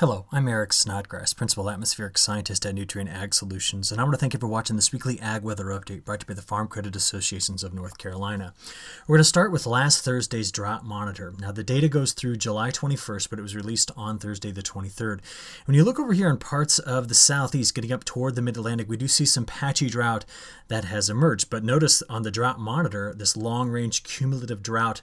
Hello, I'm Eric Snodgrass, Principal Atmospheric Scientist at Nutrient Ag Solutions, and I want to thank you for watching this weekly Ag Weather Update brought to you by the Farm Credit Associations of North Carolina. We're going to start with last Thursday's drought monitor. Now, the data goes through July 21st, but it was released on Thursday the 23rd. When you look over here in parts of the southeast, getting up toward the mid-Atlantic, we do see some patchy drought that has emerged. But notice on the drought monitor, this long-range cumulative drought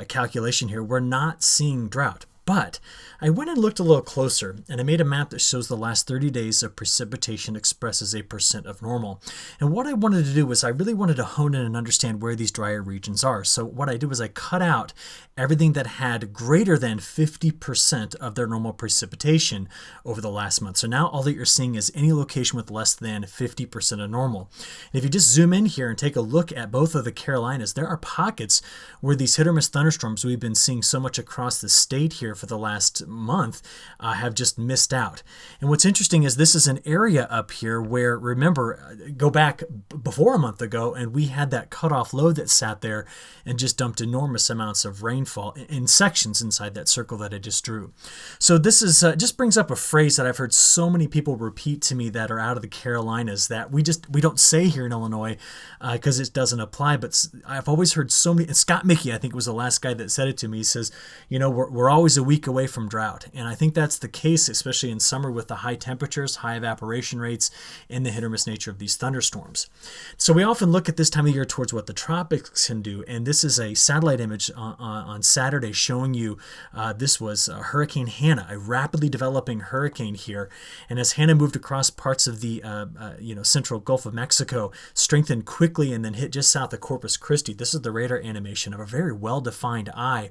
calculation here, we're not seeing drought. But I went and looked a little closer, and I made a map that shows the last 30 days of precipitation expressed as a percent of normal. And what I wanted to do was I really wanted to hone in and understand where these drier regions are. So what I did was I cut out everything that had greater than 50% of their normal precipitation over the last month. So now all that you're seeing is any location with less than 50% of normal. And if you just zoom in here and take a look at both of the Carolinas, there are pockets where these hit or miss thunderstorms we've been seeing so much across the state here for the last month have just missed out. And what's interesting is this is an area up here where, remember, go back before a month ago and we had that cutoff low that sat there and just dumped enormous amounts of rainfall in sections inside that circle that I just drew. So this is just brings up a phrase that I've heard so many people repeat to me that are out of the Carolinas that we don't say here in Illinois because it doesn't apply. But I've always heard so many, and Scott Mickey, I think, was the last guy that said it to me. He says, you know, we're always a week away from drought. And I think that's the case, especially in summer with the high temperatures, high evaporation rates, and the hit or miss nature of these thunderstorms. So we often look at this time of year towards what the tropics can do. And this is a satellite image on Saturday showing you this was Hurricane Hannah, a rapidly developing hurricane here. And as Hannah moved across parts of the central Gulf of Mexico, strengthened quickly and then hit just south of Corpus Christi. This is the radar animation of a very well-defined eye.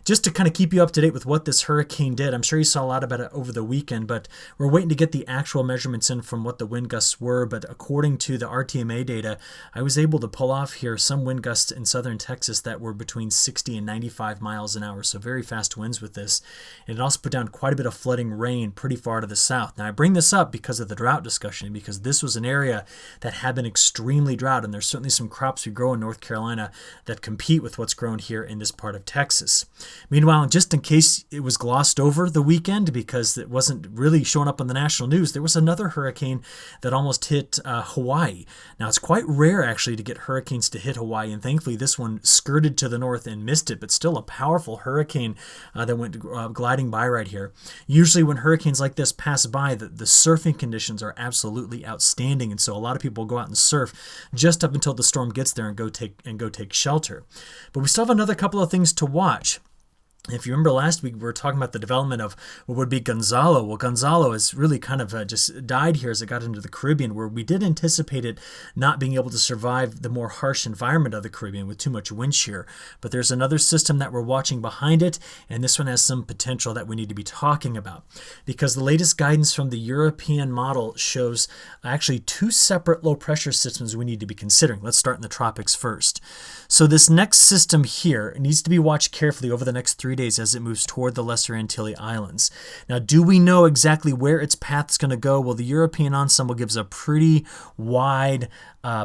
Just to kind of keep you up to date with what this hurricane did, I'm sure you saw a lot about it over the weekend, but we're waiting to get the actual measurements in from what the wind gusts were. But according to the RTMA data, I was able to pull off here some wind gusts in southern Texas that were between 60 and 95 miles an hour, so very fast winds with this. And it also put down quite a bit of flooding rain pretty far to the south. Now, I bring this up because of the drought discussion, because this was an area that had been extremely drought, and there's certainly some crops we grow in North Carolina that compete with what's grown here in this part of Texas. Meanwhile, just in case it was glossed over the weekend because it wasn't really showing up on the national news, there was another hurricane that almost hit Hawaii. Now, it's quite rare actually to get hurricanes to hit Hawaii, and thankfully this one skirted to the north and missed it, but still a powerful hurricane that went gliding by right here. Usually when hurricanes like this pass by, the surfing conditions are absolutely outstanding, and so a lot of people go out and surf just up until the storm gets there and go take shelter. But we still have another couple of things to watch. If you remember last week, we were talking about the development of what would be Gonzalo. Well, Gonzalo has really kind of just died here as it got into the Caribbean, where we did anticipate it not being able to survive the more harsh environment of the Caribbean with too much wind shear. But there's another system that we're watching behind it, and this one has some potential that we need to be talking about. Because the latest guidance from the European model shows actually two separate low-pressure systems we need to be considering. Let's start in the tropics first. So this next system here needs to be watched carefully over the next 3 days as it moves toward the Lesser Antilles Islands. Now, do we know exactly where its path is going to go? Well, the European ensemble gives a pretty wide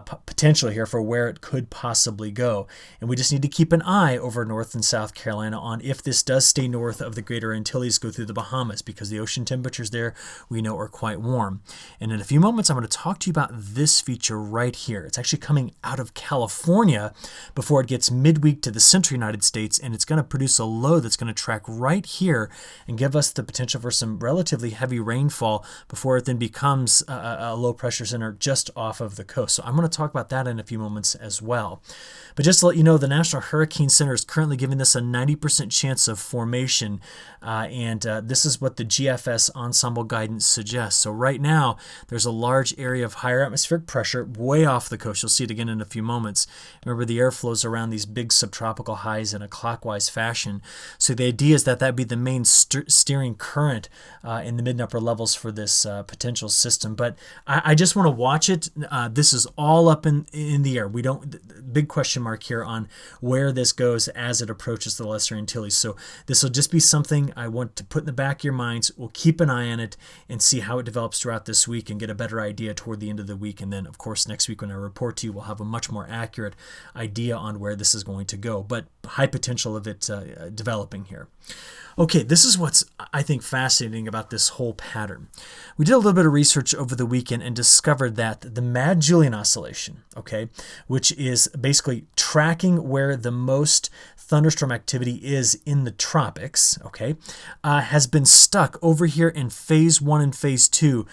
potential here for where it could possibly go. And we just need to keep an eye over North and South Carolina on if this does stay north of the Greater Antilles, go through the Bahamas, because the ocean temperatures there we know are quite warm. And in a few moments, I'm going to talk to you about this feature right here. It's actually coming out of California before it gets midweek to the central United States, and it's going to produce a low that's going to track right here and give us the potential for some relatively heavy rainfall before it then becomes a low pressure center just off of the coast. So I'm going to talk about that in a few moments as well. But just to let you know, the National Hurricane Center is currently giving this a 90% chance of formation, and this is what the GFS ensemble guidance suggests. So right now, there's a large area of higher atmospheric pressure way off the coast. You'll see it again in a few moments. Remember, the air flows around these big subtropical highs in a clockwise fashion. So the idea is that that'd be the main steering current in the mid and upper levels for this potential system. But I just want to watch it. This is all up in the air. We don't, big question mark here on where this goes as it approaches the Lesser Antilles. So this will just be something I want to put in the back of your minds. We'll keep an eye on it and see how it develops throughout this week and get a better idea toward the end of the week. And then, of course, next week when I report to you, we'll have a much more accurate idea on where this is going to go. But high potential of it developing here. Okay, this is what's, I think, fascinating about this whole pattern. We did a little bit of research over the weekend and discovered that the Mad-Julian Oscillation, okay, which is basically tracking where the most thunderstorm activity is in the tropics, okay, has been stuck over here in phase 1 and phase 2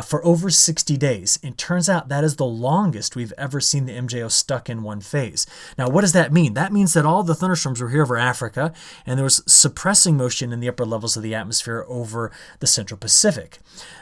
for over 60 days. It turns out that is the longest we've ever seen the MJO stuck in one phase. Now, what does that mean? That means that all the thunderstorms were here over Africa, and there was suppressing motion in the upper levels of the atmosphere over the Central Pacific.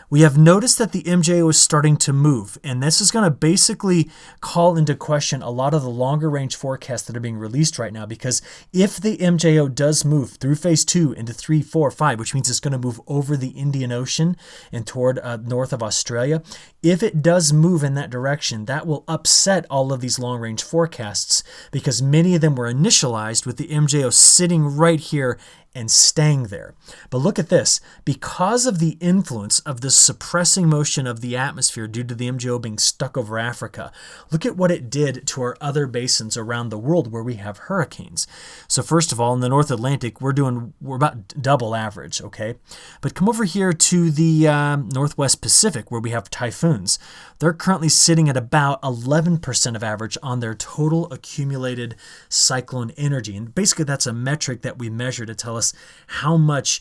We have noticed that the MJO is starting to move, and this is going to basically call into question a lot of the longer range forecasts that are being released right now, because if the MJO does move through phase 2 into 3, 4, 5, which means it's going to move over the Indian Ocean and toward north of Australia, if it does move in that direction, that will upset all of these long range forecasts, because many of them were initialized with the MJO sitting right here and staying there. But look at this. Because of the influence of the suppressing motion of the atmosphere due to the MJO being stuck over Africa, look at what it did to our other basins around the world where we have hurricanes. So first of all, in the North Atlantic, we're about double average, okay? But come over here to the Northwest Pacific where we have typhoons. They're currently sitting at about 11% of average on their total accumulated cyclone energy. And basically that's a metric that we measure to tell us how much,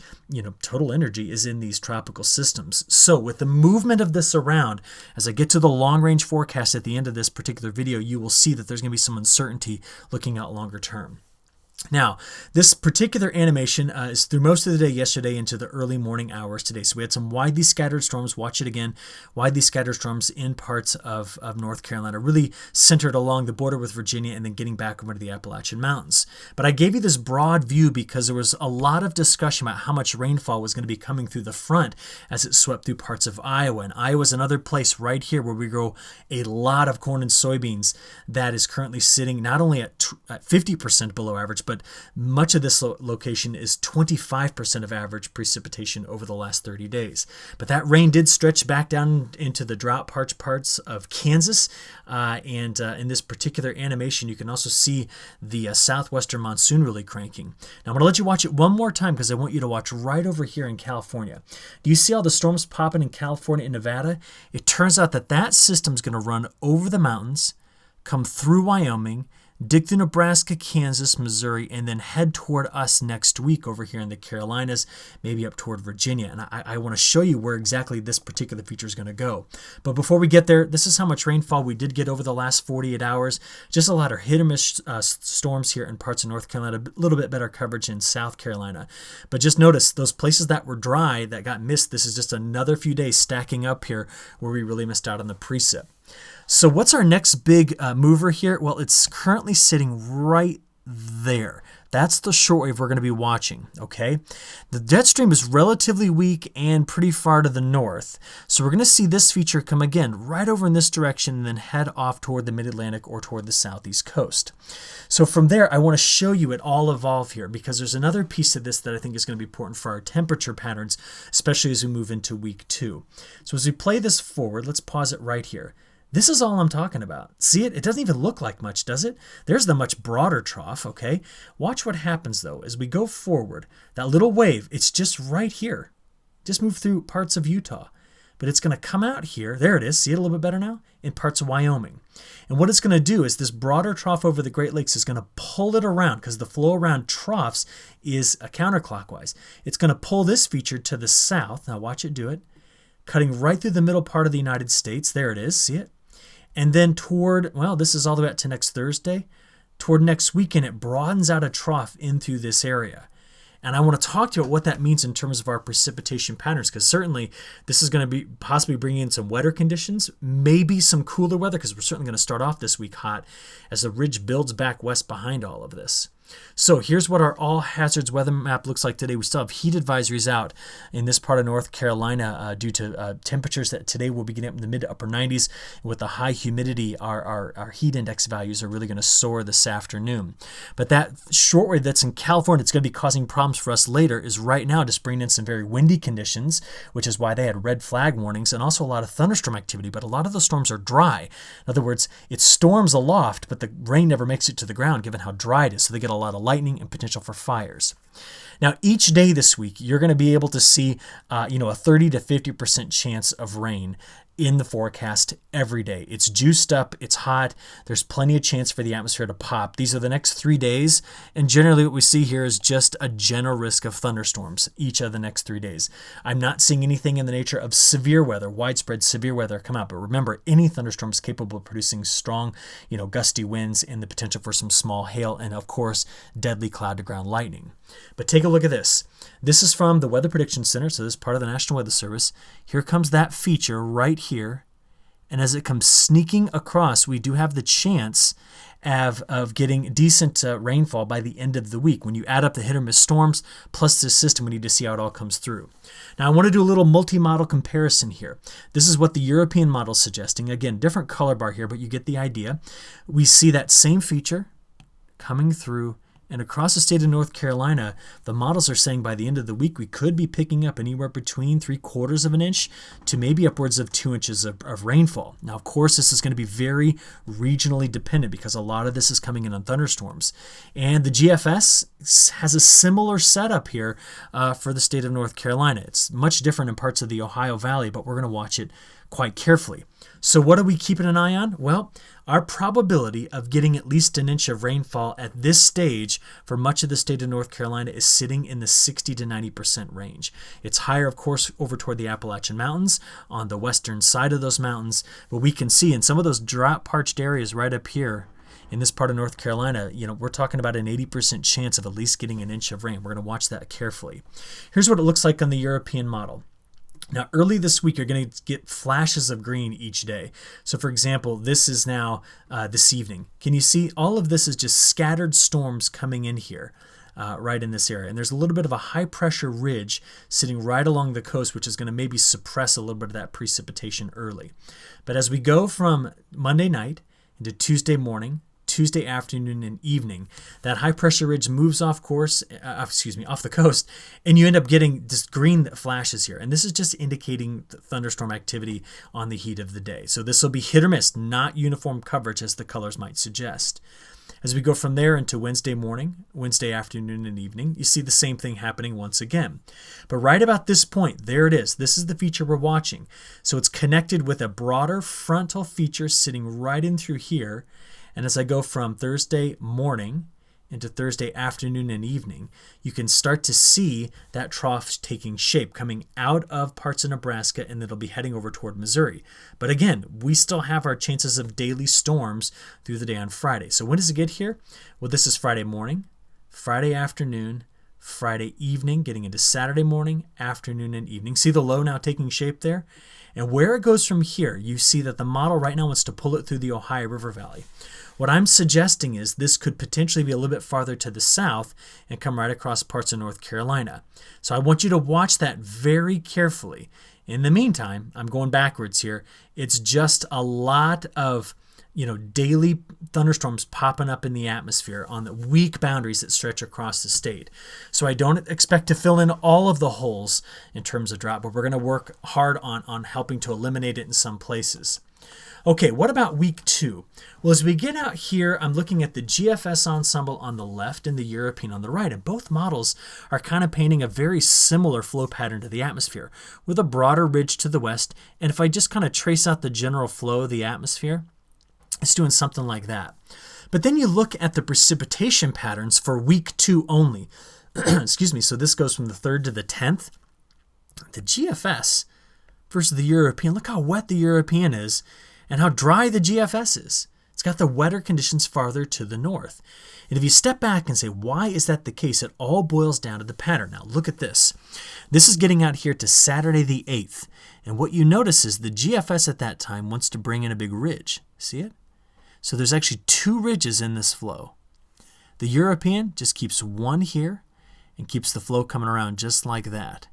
total energy is in these tropical systems. So with the movement of this around, as I get to the long range forecast at the end of this particular video, you will see that there's going to be some uncertainty looking out longer term. Now, this particular animation is through most of the day yesterday into the early morning hours today. So we had some widely scattered storms. Watch it again. Widely scattered storms in parts of North Carolina, really centered along the border with Virginia and then getting back over to the Appalachian Mountains. But I gave you this broad view because there was a lot of discussion about how much rainfall was going to be coming through the front as it swept through parts of Iowa. And Iowa is another place right here where we grow a lot of corn and soybeans that is currently sitting not only at 50% below average, but much of this location is 25% of average precipitation over the last 30 days. But that rain did stretch back down into the drought-parched parts of Kansas. And in this particular animation, you can also see the southwestern monsoon really cranking. Now, I'm going to let you watch it one more time because I want you to watch right over here in California. Do you see all the storms popping in California and Nevada? It turns out that that system is going to run over the mountains, come through Wyoming, dig through Nebraska, Kansas, Missouri, and then head toward us next week over here in the Carolinas, maybe up toward Virginia. And I want to show you where exactly this particular feature is going to go. But before we get there, this is how much rainfall we did get over the last 48 hours. Just a lot of hit or miss storms here in parts of North Carolina, a little bit better coverage in South Carolina. But just notice those places that were dry, that got missed, this is just another few days stacking up here where we really missed out on the precip. So what's our next big mover here? Well, it's currently sitting right there. That's the shortwave we're going to be watching, okay? The jet stream is relatively weak and pretty far to the north. So we're going to see this feature come again right over in this direction and then head off toward the mid-Atlantic or toward the southeast coast. So from there, I want to show you it all evolve here because there's another piece of this that I think is going to be important for our temperature patterns, especially as we move into week 2. So as we play this forward, let's pause it right here. This is all I'm talking about. See it? It doesn't even look like much, does it? There's the much broader trough, okay? Watch what happens, though. As we go forward, that little wave, it's just right here. Just move through parts of Utah. But it's going to come out here. There it is. See it a little bit better now? In parts of Wyoming. And what it's going to do is this broader trough over the Great Lakes is going to pull it around because the flow around troughs is counterclockwise. It's going to pull this feature to the south. Now watch it do it. Cutting right through the middle part of the United States. There it is. See it? And then toward, well, this is all the way out to next Thursday. Toward next weekend, it broadens out a trough into this area. And I want to talk to you about what that means in terms of our precipitation patterns, because certainly this is going to be possibly bringing in some wetter conditions, maybe some cooler weather, because we're certainly going to start off this week hot as the ridge builds back west behind all of this. So here's what our all hazards weather map looks like today. We still have heat advisories out in this part of North Carolina due to temperatures that today will be getting up in the mid to upper 90s. With the high humidity, our heat index values are really going to soar this afternoon. But that shortwave that's in California, it's going to be causing problems for us later, is right now just bringing in some very windy conditions, which is why they had red flag warnings, and also a lot of thunderstorm activity. But a lot of those storms are dry. In other words, it storms aloft, but the rain never makes it to the ground given how dry it is. So they get a a lot of lightning and potential for fires. Now, each day this week, you're going to be able to see, a 30 to 50% chance of rain in the forecast every day. It's juiced up. It's hot. There's plenty of chance for the atmosphere to pop. These are the next 3 days. And generally what we see here is just a general risk of thunderstorms each of the next 3 days. I'm not seeing anything in the nature of severe weather, widespread severe weather come out. But remember, any thunderstorm is capable of producing strong, gusty winds and the potential for some small hail and, of course, deadly cloud to ground lightning. But take a look at this. This is from the Weather Prediction Center, so this is part of the National Weather Service. Here comes that feature right here. And as it comes sneaking across, we do have the chance of getting decent rainfall by the end of the week. When you add up the hit or miss storms plus this system, we need to see how it all comes through. Now, I want to do a little multi-model comparison here. This is what the European model is suggesting. Again, different color bar here, but you get the idea. We see that same feature coming through. And across the state of North Carolina, the models are saying by the end of the week, we could be picking up anywhere between 3/4 of an inch to maybe upwards of 2 inches of rainfall. Now, of course, this is going to be very regionally dependent because a lot of this is coming in on thunderstorms. And the GFS has a similar setup here for the state of North Carolina. It's much different in parts of the Ohio Valley, but we're going to watch it quite carefully. So what are we keeping an eye on? Well, our probability of getting at least an inch of rainfall at this stage for much of the state of North Carolina is sitting in the 60 to 90% range. It's higher, of course, over toward the Appalachian Mountains on the western side of those mountains. But we can see in some of those drought-parched areas right up here in this part of North Carolina, we're talking about an 80% chance of at least getting an inch of rain. We're going to watch that carefully. Here's what it looks like on the European model. Now, early this week, you're going to get flashes of green each day. So, for example, this is now this evening. Can you see all of this is just scattered storms coming in here right in this area. And there's a little bit of a high-pressure ridge sitting right along the coast, which is going to maybe suppress a little bit of that precipitation early. But as we go from Monday night into Tuesday morning, Tuesday afternoon and evening, that high pressure ridge moves off the coast, and you end up getting this green flashes here. And this is just indicating thunderstorm activity on the heat of the day. So this will be hit or miss, not uniform coverage as the colors might suggest. As we go from there into Wednesday morning, Wednesday afternoon and evening, you see the same thing happening once again. But right about this point, there it is. This is the feature we're watching. So it's connected with a broader frontal feature sitting right in through here. And as I go from Thursday morning into Thursday afternoon and evening, you can start to see that trough taking shape, coming out of parts of Nebraska, and it'll be heading over toward Missouri. But again, we still have our chances of daily storms through the day on Friday. So when does it get here? Well, this is Friday morning, Friday afternoon, Friday evening, getting into Saturday morning, afternoon, and evening. See the low now taking shape there? And where it goes from here, you see that the model right now wants to pull it through the Ohio River Valley. What I'm suggesting is this could potentially be a little bit farther to the south and come right across parts of North Carolina. So I want you to watch that very carefully. In the meantime, I'm going backwards here. It's just a lot of daily thunderstorms popping up in the atmosphere on the weak boundaries that stretch across the state. So I don't expect to fill in all of the holes in terms of drought, but we're going to work hard on helping to eliminate it in some places. Okay, what about week 2? Well, as we get out here, I'm looking at the GFS ensemble on the left and the European on the right, and both models are kind of painting a very similar flow pattern to the atmosphere with a broader ridge to the west. And if I just kind of trace out the general flow of the atmosphere, it's doing something like that. But then you look at the precipitation patterns for week 2 only. Excuse me. So this goes from the 3rd to the 10th. The GFS versus the European. Look how wet the European is and how dry the GFS is. It's got the wetter conditions farther to the north. And if you step back and say, why is that the case? It all boils down to the pattern. Now look at this. This is getting out here to Saturday the 8th. And what you notice is the GFS at that time wants to bring in a big ridge. See it? So there's actually 2 ridges in this flow. The European just keeps one here and keeps the flow coming around just like that.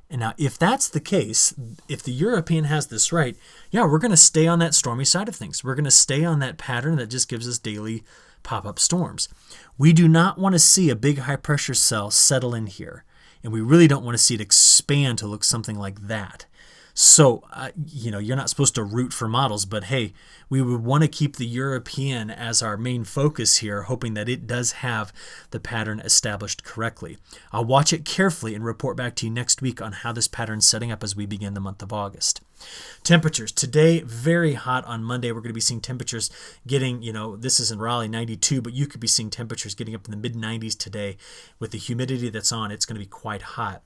And now if that's the case, if the European has this right, yeah, we're going to stay on that stormy side of things. We're going to stay on that pattern that just gives us daily pop-up storms. We do not want to see a big high-pressure cell settle in here. And we really don't want to see it expand to look something like that. So, you're not supposed to root for models, but hey, we would want to keep the European as our main focus here, hoping that it does have the pattern established correctly. I'll watch it carefully and report back to you next week on how this pattern's setting up as we begin the month of August. Temperatures. Today, very hot on Monday. We're going to be seeing temperatures getting, this is in Raleigh, 92, but you could be seeing temperatures getting up in the mid-90s today. With the humidity that's on, it's going to be quite hot.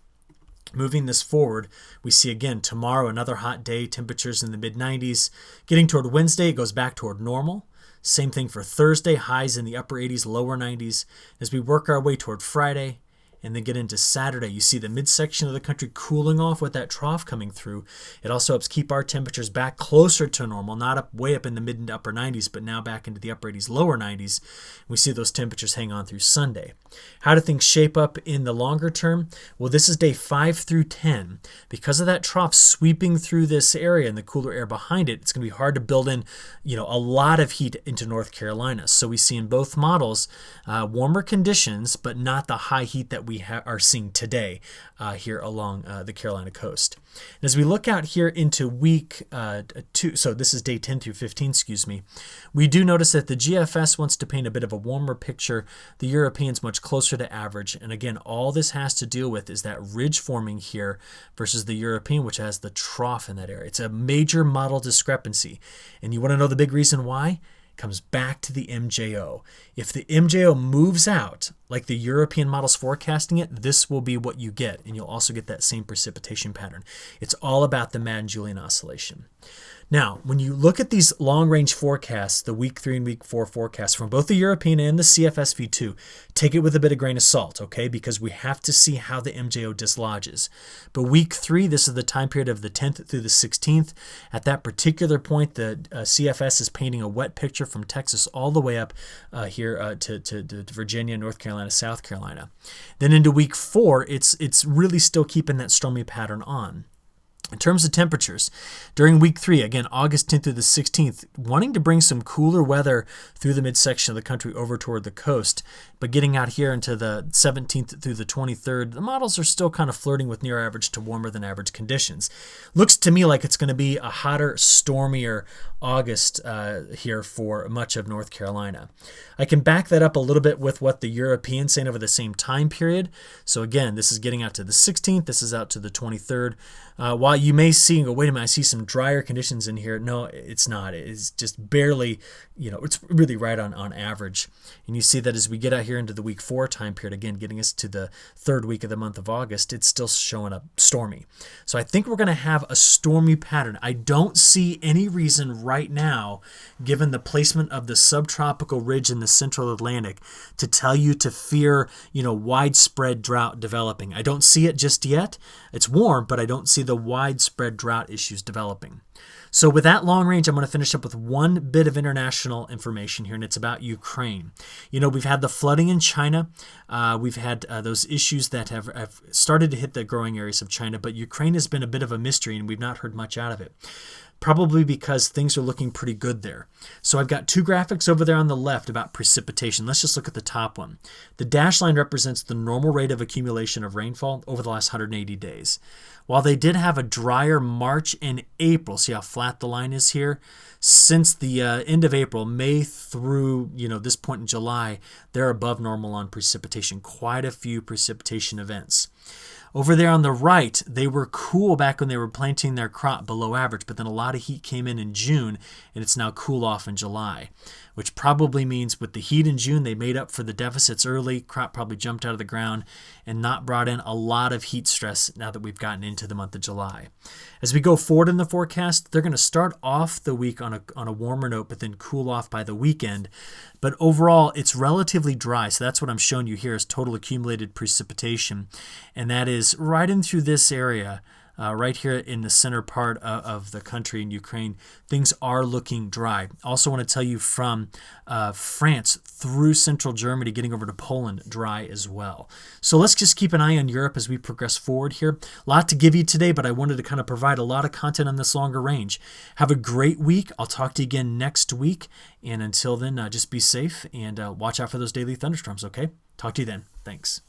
Moving this forward, we see again tomorrow another hot day, temperatures in the mid-90s. Getting toward Wednesday, it goes back toward normal. Same thing for Thursday, highs in the upper 80s, lower 90s. As we work our way toward Friday and then get into Saturday, you see the midsection of the country cooling off with that trough coming through. It also helps keep our temperatures back closer to normal, not way up in the mid and upper 90s, but now back into the upper 80s, lower 90s. We see those temperatures hang on through Sunday. How do things shape up in the longer term? Well, this is day 5 through 10. Because of that trough sweeping through this area and the cooler air behind it, it's going to be hard to build in, a lot of heat into North Carolina. So we see in both models warmer conditions, but not the high heat that we are seeing today here along the Carolina coast. And as we look out here into week 2, so this is day 10 through 15, we do notice that the GFS wants to paint a bit of a warmer picture. The European's much closer to average. And again, all this has to deal with is that ridge forming here versus the European, which has the trough in that area. It's a major model discrepancy. And you want to know the big reason why? Comes back to the MJO. If the MJO moves out, like the European model's forecasting it, this will be what you get, and you'll also get that same precipitation pattern. It's all about the Madden-Julian oscillation. Now, when you look at these long-range forecasts, the week 3 and week 4 forecasts from both the European and the CFS V2, take it with a bit of grain of salt, okay? Because we have to see how the MJO dislodges. But week 3, this is the time period of the 10th through the 16th. At that particular point, the CFS is painting a wet picture from Texas all the way up here to Virginia, North Carolina, South Carolina. Then into week 4, it's really still keeping that stormy pattern on. In terms of temperatures, during week 3, again, August 10th through the 16th, wanting to bring some cooler weather through the midsection of the country over toward the coast, but getting out here into the 17th through the 23rd, the models are still kind of flirting with near average to warmer than average conditions. Looks to me like it's going to be a hotter, stormier August here for much of North Carolina. I can back that up a little bit with what the Europeans saying over the same time period. So again, this is getting out to the 16th, this is out to the 23rd. While you may see and go, wait a minute, I see some drier conditions in here. No, it's not. It's just barely, it's really right on average. And you see that as we get out here into the week 4 time period, again, getting us to the 3rd week of the month of August, it's still showing up stormy. So I think we're going to have a stormy pattern. I don't see any reason right now, given the placement of the subtropical ridge in the central Atlantic, to tell you to fear, widespread drought developing. I don't see it just yet. It's warm, but I don't see the widespread drought issues developing. So with that long range, I'm going to finish up with one bit of international information here, and it's about Ukraine. We've had the flooding in China. We've had those issues that have started to hit the growing areas of China, but Ukraine has been a bit of a mystery, and we've not heard much out of it. Probably because things are looking pretty good there. So I've got 2 graphics over there on the left about precipitation. Let's just look at the top one. The dashed line represents the normal rate of accumulation of rainfall over the last 180 days. While they did have a drier March and April, see how flat the line is here? Since the end of April, May through this point in July, they're above normal on precipitation. Quite a few precipitation events. Over there on the right, they were cool back when they were planting their crop below average, but then a lot of heat came in June, and it's now cool off in July, which probably means with the heat in June, they made up for the deficits early. Crop probably jumped out of the ground and not brought in a lot of heat stress now that we've gotten into the month of July. As we go forward in the forecast, they're going to start off the week on a warmer note, but then cool off by the weekend. But overall, it's relatively dry. So that's what I'm showing you here is total accumulated precipitation. And that is right in through this area, right here in the center part of the country in Ukraine. Things are looking dry. Also want to tell you from France through central Germany, getting over to Poland, dry as well. So let's just keep an eye on Europe as we progress forward here. A lot to give you today, but I wanted to kind of provide a lot of content on this longer range. Have a great week. I'll talk to you again next week. And until then, just be safe and watch out for those daily thunderstorms, okay? Talk to you then. Thanks.